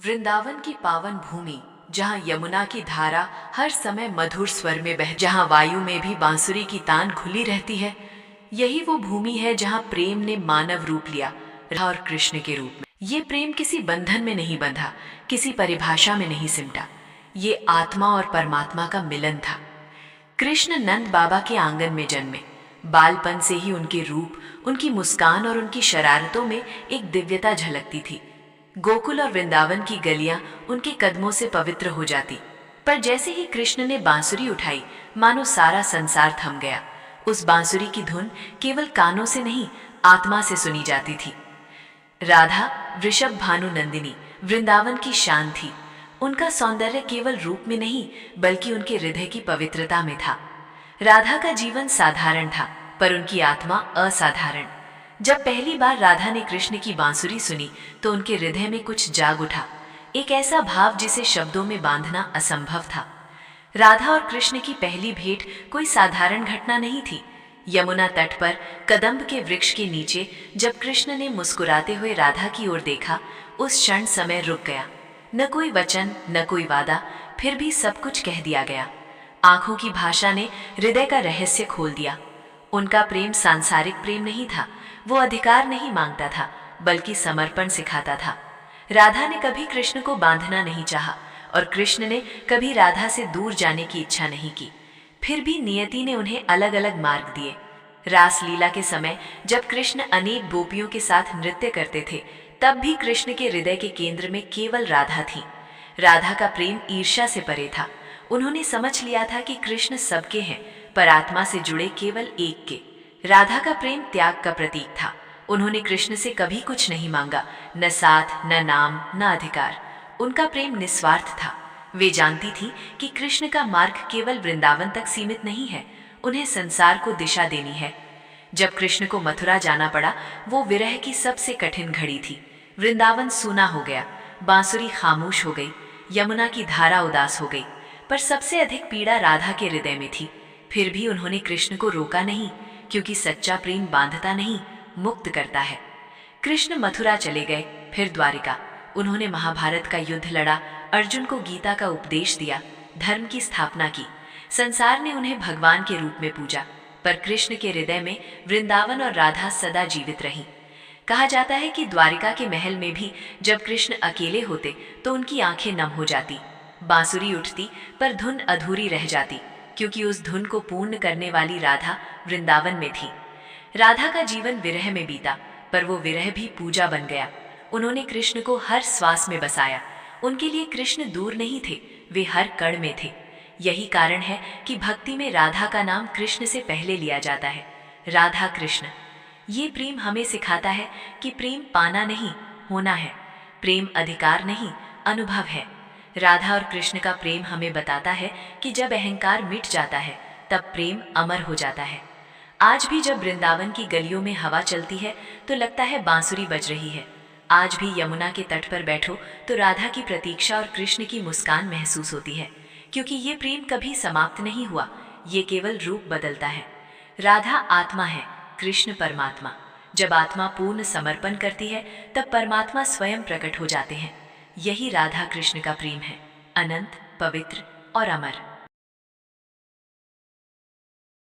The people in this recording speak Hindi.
वृंदावन की पावन भूमि, जहाँ यमुना की धारा हर समय मधुर स्वर में बह, जहाँ वायु में भी बांसुरी की तान खुली रहती है, यही वो भूमि है जहाँ प्रेम ने मानव रूप लिया, राधा और कृष्ण के रूप में। ये प्रेम किसी बंधन में नहीं बंधा, किसी परिभाषा में नहीं सिमटा। ये आत्मा और परमात्मा का मिलन था। कृष्ण नंद बाबा के आंगन में जन्मे। बालपन से ही उनके रूप, उनकी मुस्कान और उनकी शरारतों में एक दिव्यता झलकती थी। गोकुल और वृंदावन की गलियां उनके कदमों से पवित्र हो जाती। पर जैसे ही कृष्ण ने बांसुरी उठाई, मानो सारा संसार थम गया। उस बांसुरी की धुन केवल कानों से नहीं, आत्मा से सुनी जाती थी। राधा वृषभ भानु नंदिनी वृंदावन की शान थी। उनका सौंदर्य केवल रूप में नहीं, बल्कि उनके हृदय की पवित्रता में था। राधा का जीवन साधारण था, पर उनकी आत्मा असाधारण। जब पहली बार राधा ने कृष्ण की बांसुरी सुनी, तो उनके हृदय में कुछ जाग उठा, एक ऐसा भाव जिसे शब्दों में बांधना असंभव था। राधा और कृष्ण की पहली भेंट कोई साधारण घटना नहीं थी। यमुना तट पर कदम्ब के वृक्ष के नीचे जब कृष्ण ने मुस्कुराते हुए राधा की ओर देखा, उस क्षण समय रुक गया। न कोई वचन, न कोई वादा, फिर भी सब कुछ कह दिया गया। आंखों की भाषा ने हृदय का रहस्य खोल दिया। उनका प्रेम सांसारिक प्रेम नहीं था। वो अधिकार नहीं मांगता था, बल्कि समर्पण सिखाता था। राधा ने कभी कृष्ण को बांधना नहीं चाहा, और कृष्ण ने कभी राधा से दूर जाने की इच्छा नहीं की। फिर भी नियति ने उन्हें अलग अलग मार्ग दिए। रासलीला के समय जब कृष्ण अनेक गोपियों के साथ नृत्य करते थे, तब भी कृष्ण के हृदय के केंद्र में केवल राधा थी। राधा का प्रेम ईर्ष्या से परे था। उन्होंने समझ लिया था कि कृष्ण सबके हैं, पर आत्मा से जुड़े केवल एक के। राधा का प्रेम त्याग का प्रतीक था। उन्होंने कृष्ण से कभी कुछ नहीं मांगा, न साथ, न नाम, न अधिकार। उनका प्रेम निस्वार्थ था। वे जानती थी कि कृष्ण का मार्ग केवल वृंदावन तक सीमित नहीं है, उन्हें संसार को दिशा देनी है। जब कृष्ण को मथुरा जाना पड़ा, वो विरह की सबसे कठिन घड़ी थी। वृंदावन सूना हो गया, बांसुरी खामोश हो गई, यमुना की धारा उदास हो गई, पर सबसे अधिक पीड़ा राधा के हृदय में थी। फिर भी उन्होंने कृष्ण को रोका नहीं, क्योंकि सच्चा प्रेम बांधता नहीं, मुक्त करता है। कृष्ण मथुरा चले गए, फिर द्वारिका। उन्होंने महाभारत का युद्ध लड़ा, अर्जुन को गीता का उपदेश दिया, धर्म की स्थापना की। संसार ने उन्हें भगवान के रूप में पूजा, पर कृष्ण के हृदय में वृंदावन और राधा सदा जीवित रही। कहा जाता है कि द्वारिका के महल में भी जब कृष्ण अकेले होते तो उनकी आंखें नम हो जाती। बांसुरी उठती, पर धुन अधूरी रह जाती, क्योंकि उस धुन को पूर्ण करने वाली राधा वृंदावन में थी। राधा का जीवन विरह में बीता, पर वो विरह भी पूजा बन गया। उन्होंने कृष्ण को हर श्वास में बसाया। उनके लिए कृष्ण दूर नहीं थे, वे हर कण में थे। यही कारण है कि भक्ति में राधा का नाम कृष्ण से पहले लिया जाता है। राधा कृष्ण। ये प्रेम हमें सिखाता है कि प्रेम पाना नहीं, होना है। प्रेम अधिकार नहीं, अनुभव है। राधा और कृष्ण का प्रेम हमें बताता है कि जब अहंकार मिट जाता है, तब प्रेम अमर हो जाता है। आज भी जब वृंदावन की गलियों में हवा चलती है, तो लगता है बांसुरी बज रही है। आज भी यमुना के तट पर बैठो तो राधा की प्रतीक्षा और कृष्ण की मुस्कान महसूस होती है, क्योंकि ये प्रेम कभी समाप्त नहीं हुआ, ये केवल रूप बदलता है। राधा आत्मा है, कृष्ण परमात्मा। जब आत्मा पूर्ण समर्पण करती है, तब परमात्मा स्वयं प्रकट हो जाते हैं। यही राधा कृष्ण का प्रेम है, अनंत, पवित्र और अमर।